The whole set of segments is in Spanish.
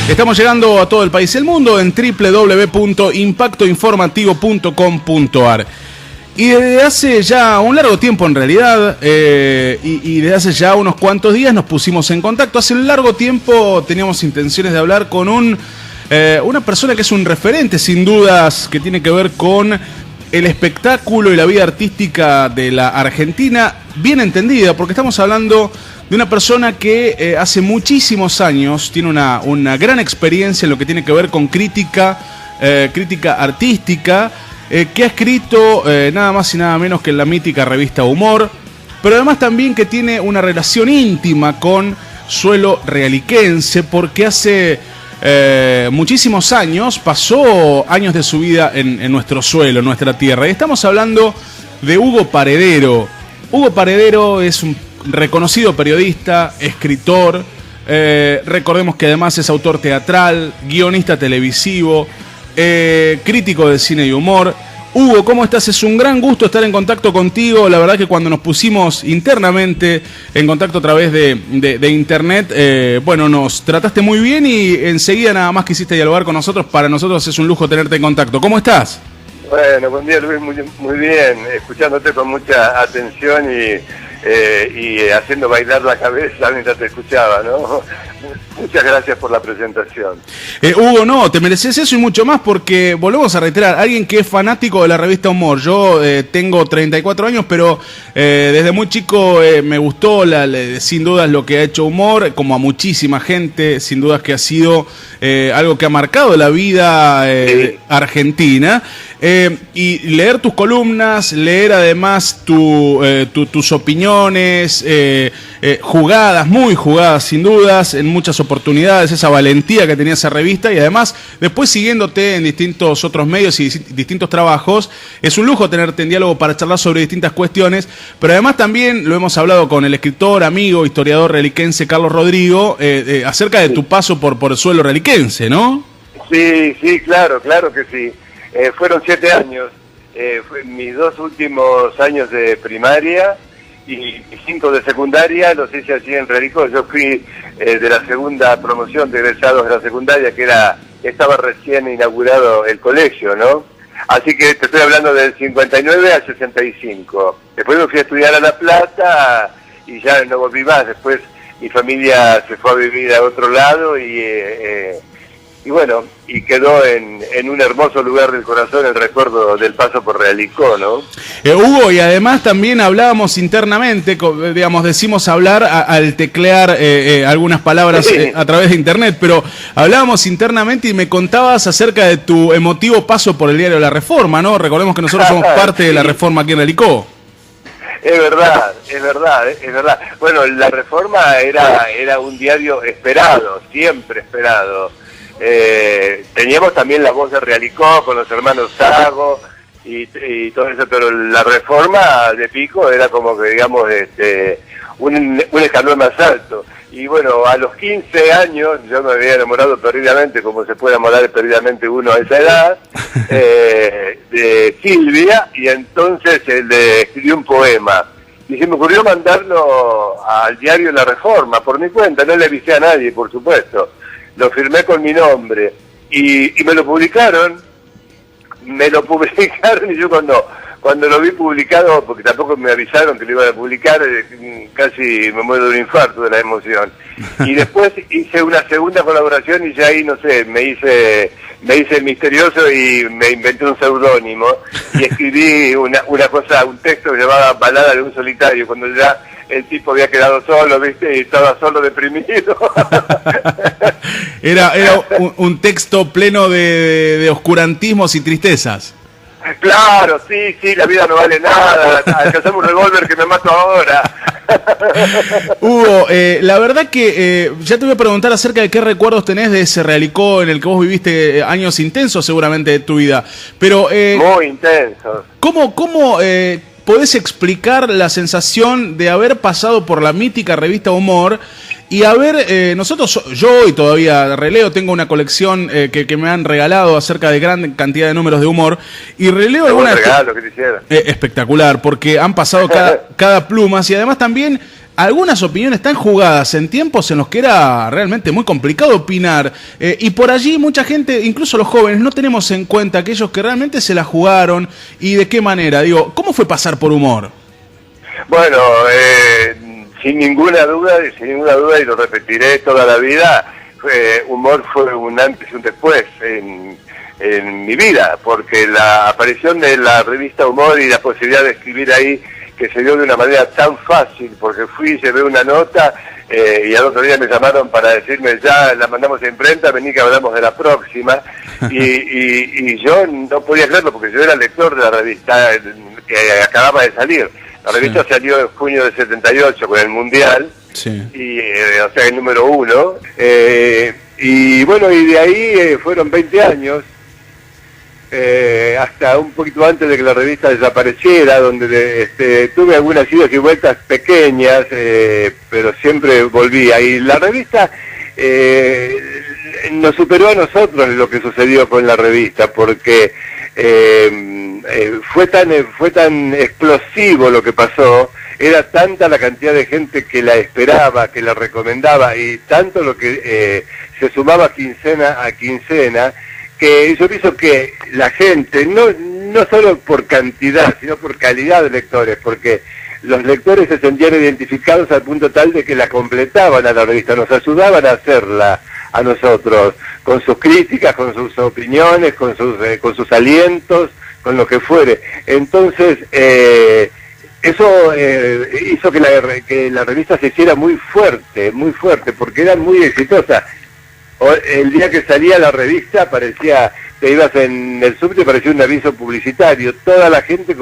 Estamos llegando a todo el país y el mundo en www.impactoinformativo.com.ar. Y desde hace ya un largo tiempo en realidad, y desde hace ya unos cuantos días nos pusimos en contacto. Hace un largo tiempo teníamos intenciones de hablar con una persona que es un referente, sin dudas, que tiene que ver con el espectáculo y la vida artística de la Argentina, bien entendida, porque estamos hablando de una persona que hace muchísimos años tiene una gran experiencia en lo que tiene que ver con crítica artística, que ha escrito nada más y nada menos que en la mítica revista Humor, pero además también que tiene una relación íntima con suelo realiquense, porque hace muchísimos años pasó años de su vida en nuestro suelo, en nuestra tierra. Y estamos hablando de Hugo Paredero. Hugo Paredero es un reconocido periodista, escritor, recordemos que además es autor teatral, guionista televisivo, crítico de cine y humor. Hugo, ¿cómo estás? Es un gran gusto estar en contacto contigo. La verdad que cuando nos pusimos internamente en contacto a través de internet, bueno, nos trataste muy bien y enseguida nada más quisiste dialogar con nosotros. Para nosotros es un lujo tenerte en contacto. ¿Cómo estás? Bueno, buen día Luis, muy bien, escuchándote con mucha atención y haciendo bailar la cabeza mientras te escuchaba, ¿no? Muchas gracias por la presentación. Hugo, no, te mereces eso y mucho más, porque volvemos a reiterar, alguien que es fanático de la revista Humor. Yo tengo 34 años, pero desde muy chico me gustó sin dudas lo que ha hecho Humor, como a muchísima gente, sin dudas que ha sido algo que ha marcado la vida argentina. Y leer tus columnas, leer además tus opiniones, jugadas, muy jugadas sin dudas, en muchas oportunidades, esa valentía que tenía esa revista, y además después siguiéndote en distintos otros medios y distintos trabajos, es un lujo tenerte en diálogo para charlar sobre distintas cuestiones, pero además también lo hemos hablado con el escritor, amigo, historiador reliquense Carlos Rodrigo, acerca de tu paso por el suelo reliquense, ¿no? Sí, claro que sí. Fueron 7 años, mis 2 últimos años de primaria y 5 de secundaria los hice allí en Relicó. Yo fui de la segunda promoción de egresados de la secundaria, estaba recién inaugurado el colegio, ¿no? Así que te estoy hablando del 59 al 65. Después me fui a estudiar a La Plata y ya no volví más. Después mi familia se fue a vivir a otro lado y bueno, y quedó en un hermoso lugar del corazón el recuerdo del paso por Realicó, ¿no? Hugo, y además también hablábamos internamente, digamos, decimos hablar al teclear algunas palabras a través de internet, pero hablábamos internamente y me contabas acerca de tu emotivo paso por el diario La Reforma, ¿no? Recordemos que nosotros somos parte de La Reforma aquí en Realicó. Es verdad. Bueno, La Reforma era un diario esperado, siempre esperado. Teníamos también La Voz de Realicó con los hermanos Sago y todo eso, pero La Reforma de Pico era como que, digamos, un escalón más alto. Y bueno, a los 15 años yo me había enamorado perdidamente, como se puede enamorar perdidamente uno a esa edad, de Silvia, y entonces le escribí un poema. Y se me ocurrió mandarlo al diario La Reforma, por mi cuenta, no le avisé a nadie, por supuesto. Lo firmé con mi nombre y me lo publicaron y yo cuando lo vi publicado, porque tampoco me avisaron que lo iban a publicar, casi me muero de un infarto de la emoción. Y después hice una segunda colaboración y ya ahí, no sé, me hice el misterioso y me inventé un seudónimo y escribí un texto que llamaba Balada de un solitario, cuando ya el tipo había quedado solo, ¿viste? Y estaba solo, deprimido. Era un texto pleno de oscurantismos y tristezas. Claro, sí, la vida no vale nada, alcanzamos un revólver que me mato ahora. Hugo, la verdad que ya te voy a preguntar acerca de qué recuerdos tenés de ese Realicó en el que vos viviste años intensos seguramente de tu vida, pero... muy intensos. ¿Cómo podés explicar la sensación de haber pasado por la mítica revista Humor y haber, yo y todavía releo, tengo una colección que me han regalado acerca de gran cantidad de números de Humor, y releo algunas... regalo que te hicieron. Espectacular, porque han pasado cada pluma, y además también algunas opiniones tan jugadas en tiempos en los que era realmente muy complicado opinar. Y por allí mucha gente, incluso los jóvenes, no tenemos en cuenta aquellos que realmente se la jugaron y de qué manera. Digo, ¿cómo fue pasar por Humor? Bueno, sin ninguna duda, y lo repetiré toda la vida, Humor fue un antes y un después en mi vida, porque la aparición de la revista Humor y la posibilidad de escribir ahí, que se dio de una manera tan fácil, porque fui, llevé una nota y al otro día me llamaron para decirme, ya la mandamos a imprenta, vení que hablamos de la próxima, y yo no podía creerlo porque yo era lector de la revista que acababa de salir. La revista salió en junio del 78 con el Mundial, y, o sea, el número 1, y bueno, y de ahí fueron 20 años, hasta un poquito antes de que la revista desapareciera, donde tuve algunas idas y vueltas pequeñas, pero siempre volvía. Y la revista nos superó a nosotros lo que sucedió con la revista, porque fue tan explosivo lo que pasó, era tanta la cantidad de gente que la esperaba, que la recomendaba, y tanto lo que se sumaba quincena a quincena, que yo pienso que la gente, no solo por cantidad, sino por calidad de lectores, porque los lectores se sentían identificados al punto tal de que la completaban a la revista, nos ayudaban a hacerla a nosotros, con sus críticas, con sus opiniones, con sus alientos, con lo que fuere. Entonces, eso hizo que la revista se hiciera muy fuerte, porque era muy exitosa. El día que salía la revista parecía, te ibas en el subte, parecía un aviso publicitario, toda la gente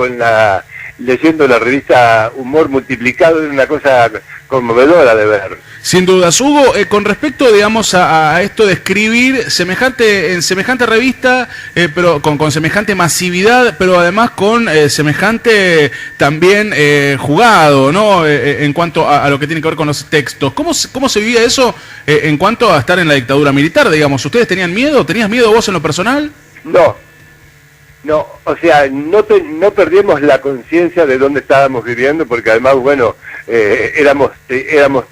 leyendo la revista Humor multiplicado, era una cosa conmovedora de ver. Sin dudas. Hugo, con respecto, digamos, a esto de escribir en semejante revista, pero con semejante masividad, pero además con semejante también jugado, ¿no? En cuanto a lo que tiene que ver con los textos. ¿Cómo se vivía eso en cuanto a estar en la dictadura militar, digamos? ¿Ustedes tenían miedo? ¿Tenías miedo vos en lo personal? No, o sea, no perdimos la conciencia de dónde estábamos viviendo, porque además, bueno, éramos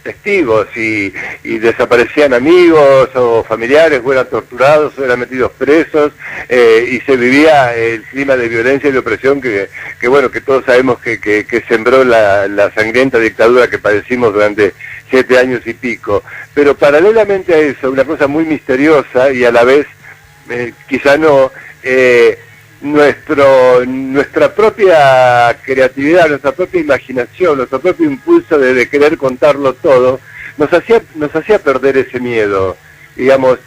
testigos y desaparecían amigos o familiares, o eran torturados, o eran metidos presos, y se vivía el clima de violencia y de opresión que bueno, que todos sabemos que sembró la sangrienta dictadura que padecimos durante 7 años y pico. Pero paralelamente a eso, una cosa muy misteriosa y a la vez, quizá no... nuestra propia creatividad, nuestra propia imaginación, nuestro propio impulso de querer contarlo todo, nos hacía perder ese miedo. Digamos,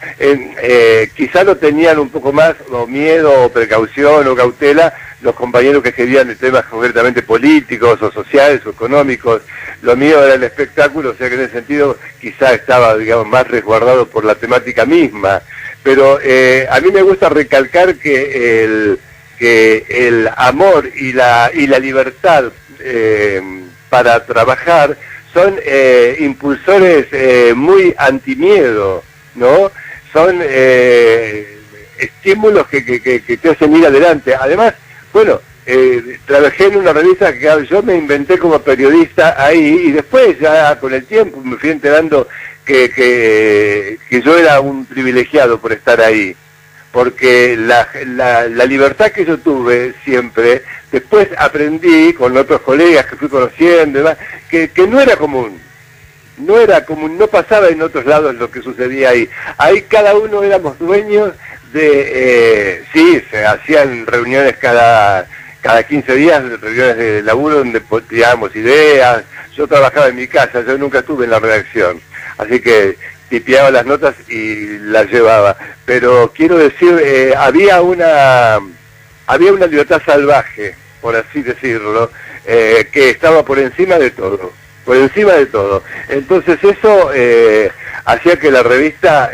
quizá lo tenían un poco más, o miedo, o precaución, o cautela, los compañeros que escribían de temas concretamente políticos, o sociales, o económicos. Lo mío era el espectáculo, o sea que en ese sentido quizá estaba, digamos, más resguardado por la temática misma. Pero a mí me gusta recalcar que el amor y la libertad para trabajar son impulsores muy antimiedo, ¿no? Son estímulos que te hacen ir adelante. Además, bueno, trabajé en una revista que yo me inventé como periodista ahí, y después ya con el tiempo me fui enterando que yo era un privilegiado por estar ahí, porque la libertad que yo tuve siempre, después aprendí con otros colegas que fui conociendo, demás, que no era común, no pasaba en otros lados lo que sucedía ahí. Ahí cada uno éramos dueños de, sí, se hacían reuniones cada 15 días, reuniones de laburo donde tirábamos ideas. Yo trabajaba en mi casa, yo nunca estuve en la redacción, así que tipeaba las notas y las llevaba. Pero quiero decir, había una libertad salvaje, por así decirlo, que estaba por encima de todo. Entonces eso hacía que la revista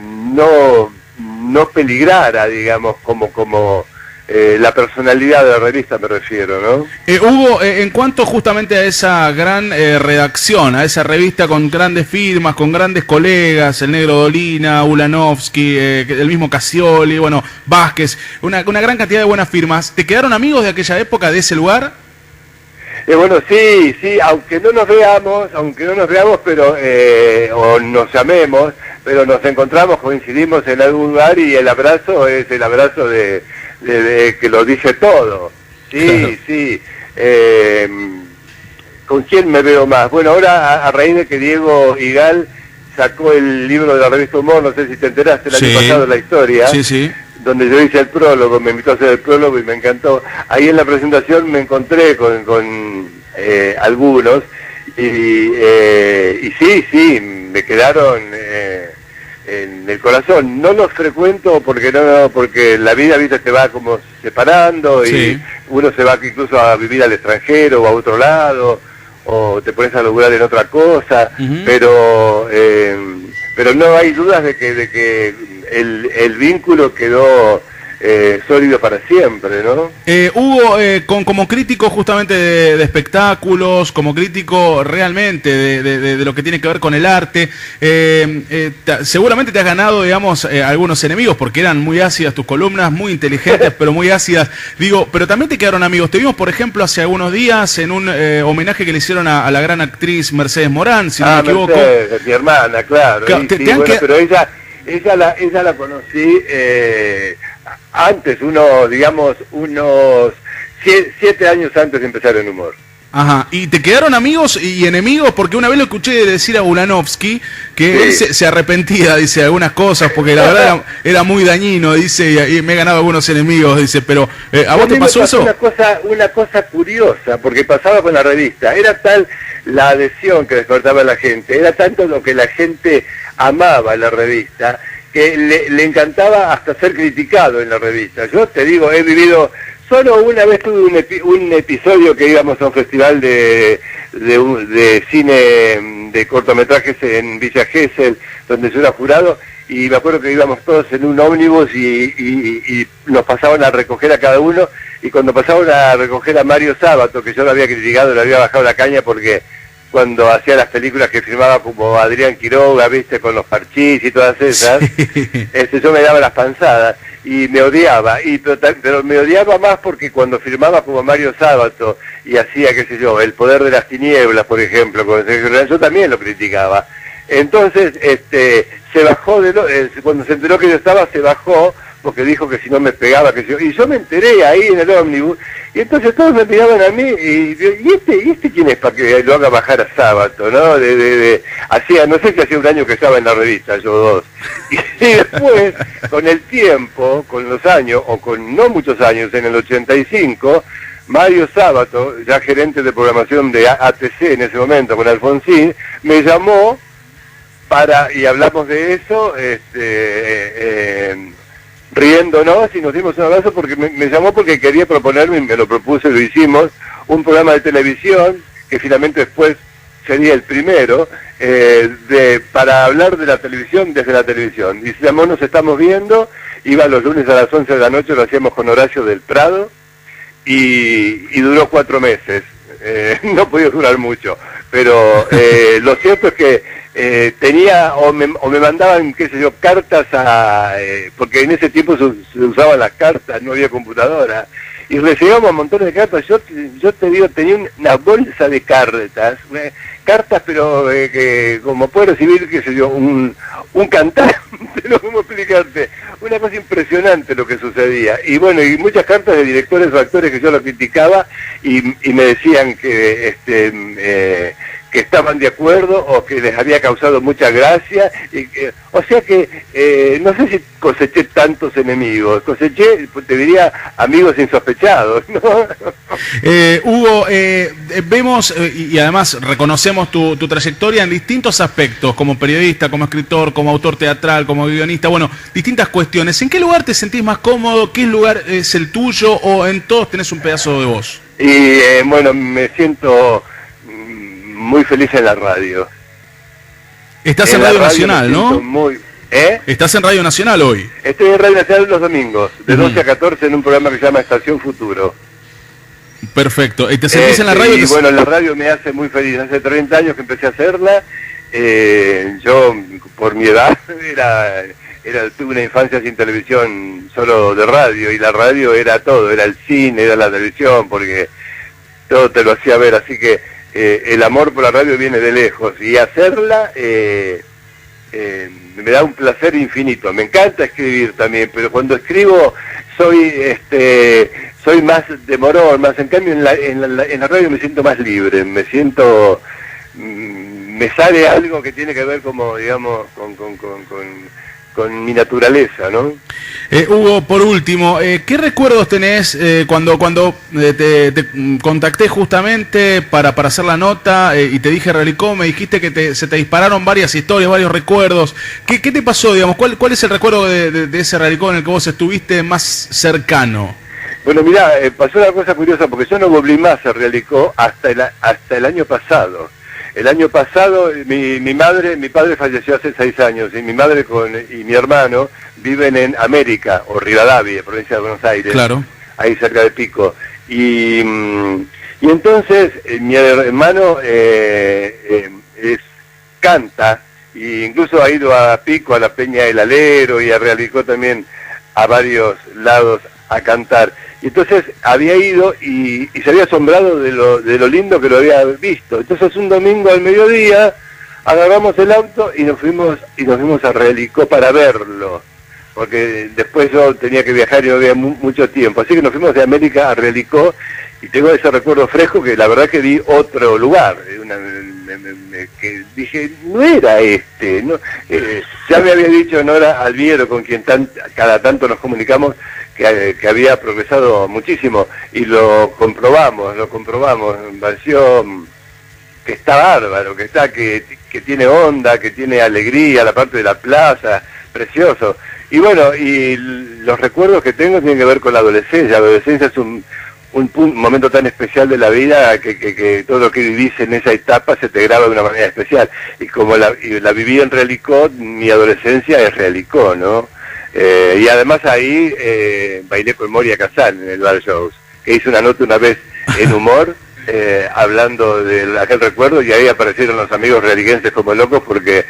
no peligrara, digamos, como la personalidad de la revista, me refiero, ¿no? Hugo, en cuanto justamente a esa gran redacción, a esa revista con grandes firmas, con grandes colegas, el Negro Dolina, Ulanovsky, el mismo Casioli, bueno, Vázquez, una gran cantidad de buenas firmas, ¿te quedaron amigos de aquella época, de ese lugar? Bueno, sí, aunque no nos veamos, pero o nos llamemos, pero nos encontramos, coincidimos en algún lugar y el abrazo es el abrazo de que lo dice todo. Sí, claro. Sí. ¿Con quién me veo más? Bueno, ahora a raíz de que Diego Igal sacó el libro de la revista Humor, no sé si te enteraste el año pasado la historia. Sí. Donde yo hice el prólogo, me invitó a hacer el prólogo y me encantó. Ahí en la presentación me encontré con algunos y sí, me quedaron en el corazón. No los frecuento porque la vida, viste, se va como separando y uno se va incluso a vivir al extranjero o a otro lado o te pones a lograr en otra cosa, pero no hay dudas de que el vínculo quedó sólido para siempre, ¿no? Hugo, como crítico justamente de espectáculos, como crítico realmente de lo que tiene que ver con el arte, seguramente te has ganado, digamos, algunos enemigos, porque eran muy ácidas tus columnas, muy inteligentes, pero muy ácidas. Digo, pero también te quedaron amigos. Te vimos, por ejemplo, hace algunos días en un homenaje que le hicieron a la gran actriz Mercedes Morán, si no me equivoco. Mercedes, mi hermana, claro. Pero ella la conocí antes, unos 7 años antes de empezar en humor. Ajá, ¿y te quedaron amigos y enemigos? Porque una vez lo escuché decir a Ulanovsky que él se arrepentía, dice, de algunas cosas, porque la verdad era muy dañino, dice, y me he ganado algunos enemigos, dice, pero ¿a vos te pasó eso? Una cosa curiosa, porque pasaba con la revista, era tal la adhesión que despertaba la gente, era tanto lo que la gente amaba la revista, que le encantaba hasta ser criticado en la revista. Yo te digo, he vivido... Solo una vez tuve un episodio que íbamos a un festival de cine de cortometrajes en Villa Gesell, donde yo era jurado, y me acuerdo que íbamos todos en un ómnibus y nos pasaban a recoger a cada uno, y cuando pasaban a recoger a Mario Sábato, que yo lo había criticado, le había bajado la caña porque cuando hacía las películas que firmaba como Adrián Quiroga, viste, con los Parchís y todas esas, yo me daba las panzadas y me odiaba, pero me odiaba más porque cuando firmaba como Mario Sábato y hacía, qué sé yo, El poder de las tinieblas, por ejemplo, yo también lo criticaba. Entonces, se bajó, cuando se enteró que yo estaba, se bajó, porque dijo que si no me pegaba, y yo me enteré ahí en el ómnibus, y entonces todos me miraban a mí, ¿y este quién es para que lo haga bajar a Sábato, no? No sé si hacía un año que estaba en la revista, yo 2. Y después, con el tiempo, con los años, o con no muchos años, en el 85, Mario Sábato, ya gerente de programación de ATC en ese momento, con Alfonsín, me llamó y hablamos de eso, riéndonos y nos dimos un abrazo porque me llamó porque quería proponerme, y me lo propuse, lo hicimos, un programa de televisión que finalmente después sería el primero, para hablar de la televisión desde la televisión. Y se llamó Nos Estamos Viendo, iba los lunes a las 11 de la noche, lo hacíamos con Horacio del Prado y duró 4 meses. No podía durar mucho, pero lo cierto es que tenía o me mandaban, qué sé yo, cartas porque en ese tiempo se usaban las cartas, no había computadora, y recibíamos montones de cartas. Yo te digo, tenía una bolsa de cartas, pero que como puede recibir, qué sé yo, un cantante, no cómo explicarte, una cosa impresionante lo que sucedía. Y bueno, y muchas cartas de directores o actores que yo lo criticaba y me decían que estaban de acuerdo o que les había causado mucha gracia, o sea que no sé si coseché tantos enemigos, coseché, te diría, amigos insospechados, ¿no? Hugo, vemos y además reconocemos tu trayectoria en distintos aspectos, como periodista, como escritor, como autor teatral, como guionista, bueno, distintas cuestiones. ¿En qué lugar te sentís más cómodo? ¿Qué lugar es el tuyo? ¿O en todos tenés un pedazo de vos? Y bueno, me siento muy feliz en la radio. Estás en Radio Nacional, ¿no? Estás en Radio Nacional hoy. Estoy en Radio Nacional los domingos, de 12 a 14, en un programa que se llama Estación Futuro. Perfecto. ¿Y te sentís en la radio? Y bueno, la radio me hace muy feliz. Hace 30 años que empecé a hacerla. Yo, por mi edad, tuve una infancia sin televisión, solo de radio, y la radio era todo, era el cine, era la televisión, porque todo te lo hacía ver, así que el amor por la radio viene de lejos, y hacerla me da un placer infinito. Me encanta escribir también, pero cuando escribo soy más demorón, más, en cambio en la radio me siento más libre, me sale algo que tiene que ver, como digamos, con mi naturaleza, ¿no? Hugo, por último, ¿qué recuerdos tenés cuando te contacté justamente para hacer la nota y te dije Realicó? Me dijiste que se te dispararon varias historias, varios recuerdos. ¿Qué te pasó, digamos? ¿Cuál es el recuerdo de ese Realicó en el que vos estuviste más cercano? Bueno, mirá, pasó una cosa curiosa, porque yo no volví más a Realicó hasta el año pasado. El año pasado mi padre falleció hace 6 años, y mi madre y mi hermano viven en América, o Rivadavia, provincia de Buenos Aires, claro, ahí cerca de Pico. Y entonces mi hermano canta, e incluso ha ido a Pico, a la Peña del Alero, y a Realicó también, a varios lados a cantar. Y entonces había ido y se había asombrado de lo lindo que lo había visto. Entonces un domingo al mediodía agarramos el auto y nos fuimos a Realicó para verlo, porque después yo tenía que viajar y no había mucho tiempo. Así que nos fuimos de América a Realicó, y tengo ese recuerdo fresco, que la verdad que vi otro lugar, que dije, no era ¿no? Ya me había dicho Nora Alviero, con quien cada tanto nos comunicamos, que había progresado muchísimo, y lo comprobamos, me pareció que está bárbaro, que tiene onda, que tiene alegría, la parte de la plaza, precioso. Y bueno, y los recuerdos que tengo tienen que ver con la adolescencia. La adolescencia es un momento tan especial de la vida, que todo lo que vivís en esa etapa se te graba de una manera especial. Y como la viví en Realicó, mi adolescencia es Realicó, ¿no? Y además ahí bailé con Moria Kazan en el Bar Shows, que hice una nota una vez en Humor, hablando de aquel recuerdo, y ahí aparecieron los amigos realiguenses como locos, porque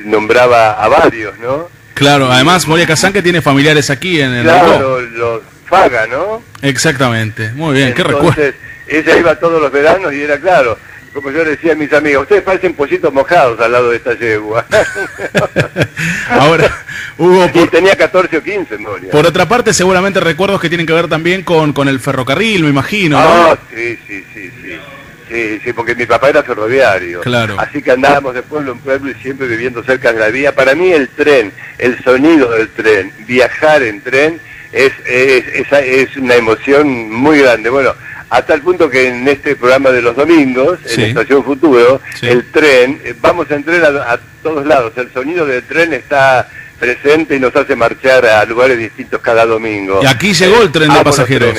nombraba a varios, ¿no? Claro, además Moria Kazan, que tiene familiares aquí en el Claro, los Faga, ¿no? Exactamente, muy bien, qué recuerdo. Entonces, ella iba todos los veranos, y era claro, como yo le decía a mis amigos, ustedes parecen pollitos mojados al lado de esta yegua. Ahora, Hugo, y tenía 14 o 15, Moria. Por otra parte, seguramente recuerdos que tienen que ver también con el ferrocarril, me imagino, ¿no? Ah, sí, porque mi papá era ferroviario. Claro. Así que andábamos de pueblo en pueblo y siempre viviendo cerca de la vía. Para mí el tren, el sonido del tren, viajar en tren, es una emoción muy grande. Bueno, a tal punto que en este programa de los domingos, sí, en Estación Futuro, sí, el tren, vamos en tren a todos lados. El sonido del tren está presente y nos hace marchar a lugares distintos cada domingo. Y aquí llegó el tren de pasajeros.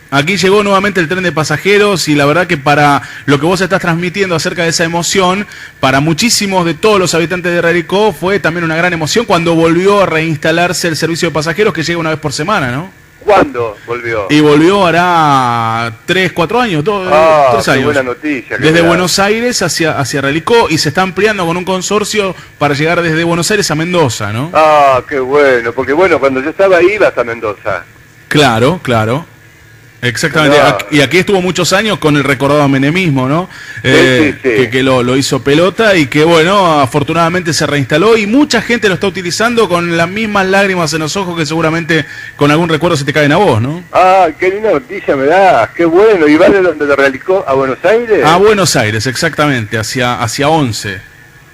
Aquí llegó nuevamente el tren de pasajeros, y la verdad que para lo que vos estás transmitiendo acerca de esa emoción, para muchísimos de todos los habitantes de Realicó fue también una gran emoción cuando volvió a reinstalarse el servicio de pasajeros, que llega una vez por semana, ¿no? ¿Cuándo volvió? Y volvió hará 3, 4 años, 3 años. Buena noticia. Desde Buenos Aires hacia Realicó, y se está ampliando con un consorcio para llegar desde Buenos Aires a Mendoza, ¿no? Ah, qué bueno, porque bueno, cuando yo estaba ahí ibas a Mendoza. Claro. Exactamente, No. Y aquí estuvo muchos años con el recordado menemismo, ¿no? Sí. Que lo hizo pelota, y que bueno, afortunadamente se reinstaló, y mucha gente lo está utilizando con las mismas lágrimas en los ojos, que seguramente con algún recuerdo se te caen a vos, ¿no? Ah, qué linda noticia me das, qué bueno. ¿Y vas de donde te Realicó a Buenos Aires? A Buenos Aires, exactamente, hacia 11.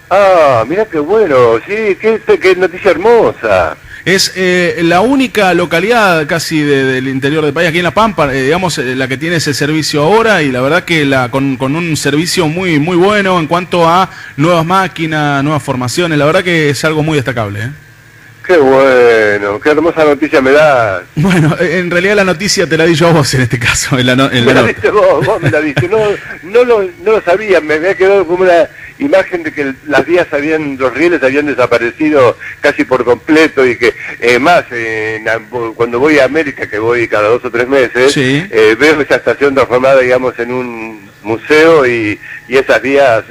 Ah, mira qué bueno, sí, qué noticia hermosa. Es la única localidad casi del interior del país, aquí en La Pampa, digamos, la que tiene ese servicio ahora, y la verdad que con un servicio muy muy bueno en cuanto a nuevas máquinas, nuevas formaciones, la verdad que es algo muy destacable, ¿eh? Qué bueno, qué hermosa noticia me das. Bueno, en realidad la noticia te la di yo a vos en este caso. Me la diste vos me la diste. No lo sabía, me había quedado como una imagen de que los rieles habían desaparecido casi por completo, y que más, cuando voy a América, que voy cada 2 o 3 meses, sí, veo esa estación transformada, digamos, en un museo, y esas vías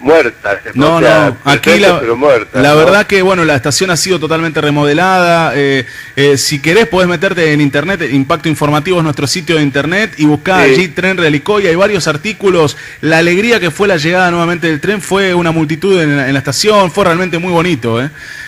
muertas. No, no, aquí pero muertas, la ¿no? verdad que, bueno, la estación ha sido totalmente remodelada. Si querés podés meterte en internet, Impacto Informativo es nuestro sitio de internet, y buscar allí Tren Realicó, y hay varios artículos. La alegría que fue la llegada nuevamente del tren, fue una multitud en la estación, fue realmente muy bonito.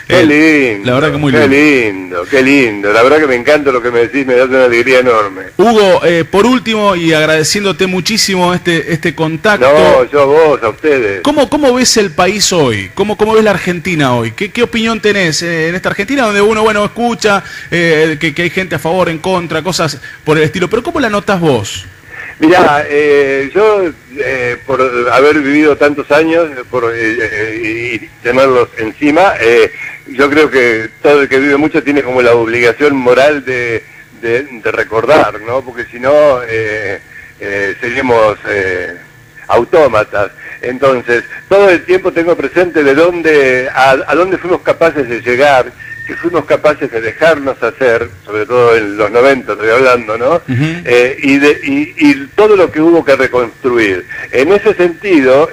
Qué lindo, la verdad que muy lindo. Qué lindo, la verdad que me encanta lo que me decís, me da una alegría enorme. Hugo, por último, y agradeciéndote muchísimo este contacto. No, yo a vos, a ustedes. ¿Cómo ves el país hoy? ¿Cómo ves la Argentina hoy? ¿Qué opinión tenés en esta Argentina donde uno, bueno, escucha que hay gente a favor, en contra, cosas por el estilo? Pero ¿cómo la notás vos? Mirá, yo por haber vivido tantos años y tenerlos encima, yo creo que todo el que vive mucho tiene como la obligación moral de recordar, ¿no? Porque si no, seríamos autómatas. Entonces, todo el tiempo tengo presente a dónde fuimos capaces de llegar, que fuimos capaces de dejarnos hacer, sobre todo en los 90 estoy hablando, ¿no? Y todo lo que hubo que reconstruir. En ese sentido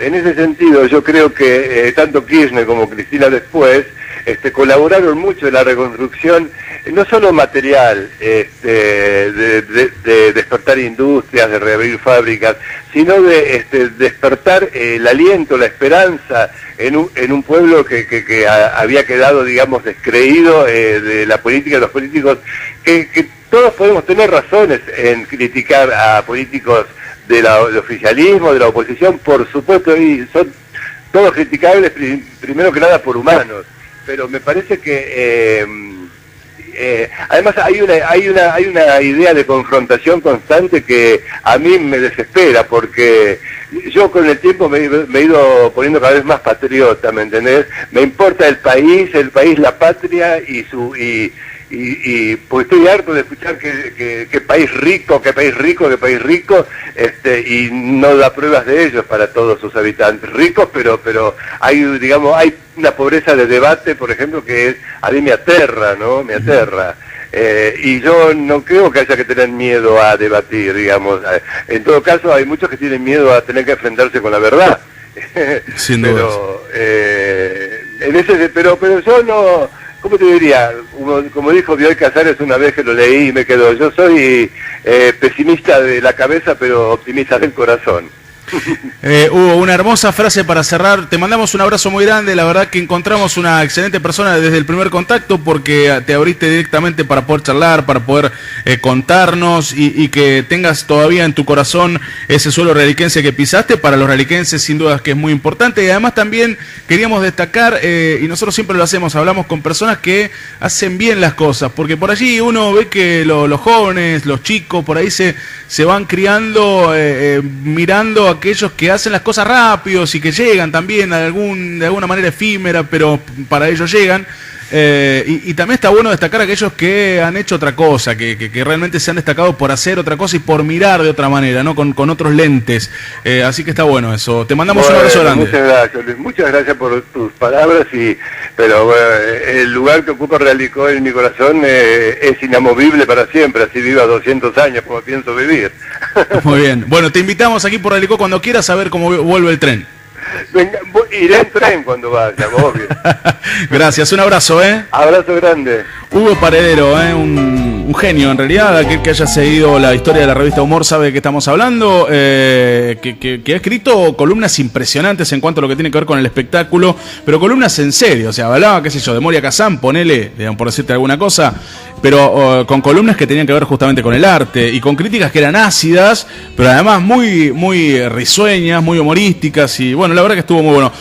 yo creo que tanto Kirchner como Cristina después colaboraron mucho en la reconstrucción, no solo material, de despertar industrias, de reabrir fábricas, sino de despertar el aliento, la esperanza en un pueblo que había quedado, digamos, descreído de la política, de los políticos, que todos podemos tener razones en criticar a políticos del oficialismo, de la oposición, por supuesto, y son todos criticables primero que nada por humanos, pero me parece que además hay una idea de confrontación constante que a mí me desespera, porque yo con el tiempo me he ido poniendo cada vez más patriota, ¿me entendés? Me importa el país, la patria y pues estoy harto de escuchar que país rico, y no da pruebas de ellos para todos sus habitantes. Ricos, pero hay una pobreza de debate, por ejemplo, que a mí me aterra, ¿no? Me aterra. Y yo no creo que haya que tener miedo a debatir, digamos. En todo caso, hay muchos que tienen miedo a tener que enfrentarse con la verdad. Sin duda. Pero yo no... ¿Cómo te diría? Como dijo Bioy Casares una vez que lo leí y me quedó, yo soy pesimista de la cabeza, pero optimista del corazón. Hugo, una hermosa frase para cerrar. Te mandamos un abrazo muy grande. La verdad que encontramos una excelente persona desde el primer contacto, porque te abriste directamente para poder charlar, para poder contarnos, y que tengas todavía en tu corazón ese suelo reliquense que pisaste. Para los reliquenses sin duda que es muy importante. Y además también queríamos destacar, y nosotros siempre lo hacemos, hablamos con personas que hacen bien las cosas, porque por allí uno ve que los jóvenes, los chicos, por ahí se van criando mirando a aquellos que hacen las cosas rápidos y que llegan también de alguna manera efímera, pero para ellos llegan. Y también está bueno destacar a aquellos que han hecho otra cosa, que realmente se han destacado por hacer otra cosa y por mirar de otra manera, ¿no? Con otros lentes. Así que está bueno eso. Te mandamos un abrazo grande. Muchas gracias, Luis. Muchas gracias por tus palabras. Pero el lugar que ocupa Realicó en mi corazón es inamovible para siempre. Así viva 200 años como pienso vivir. Muy bien. Bueno, te invitamos aquí por Realicó cuando quieras a ver cómo vuelve el tren. Venga, iré en tren cuando vaya, obvio. Gracias, un abrazo, Abrazo grande. Hugo Paredero, un genio en realidad. Aquel que haya seguido la historia de la revista Humor sabe de qué estamos hablando, que ha escrito columnas impresionantes en cuanto a lo que tiene que ver con el espectáculo, pero columnas en serio. O sea, hablaba, qué sé yo, de Moria Kazán, ponele, digamos, por decirte alguna cosa, pero con columnas que tenían que ver justamente con el arte y con críticas que eran ácidas, pero además muy, muy risueñas, muy humorísticas, y bueno, la verdad que estuvo muy bueno.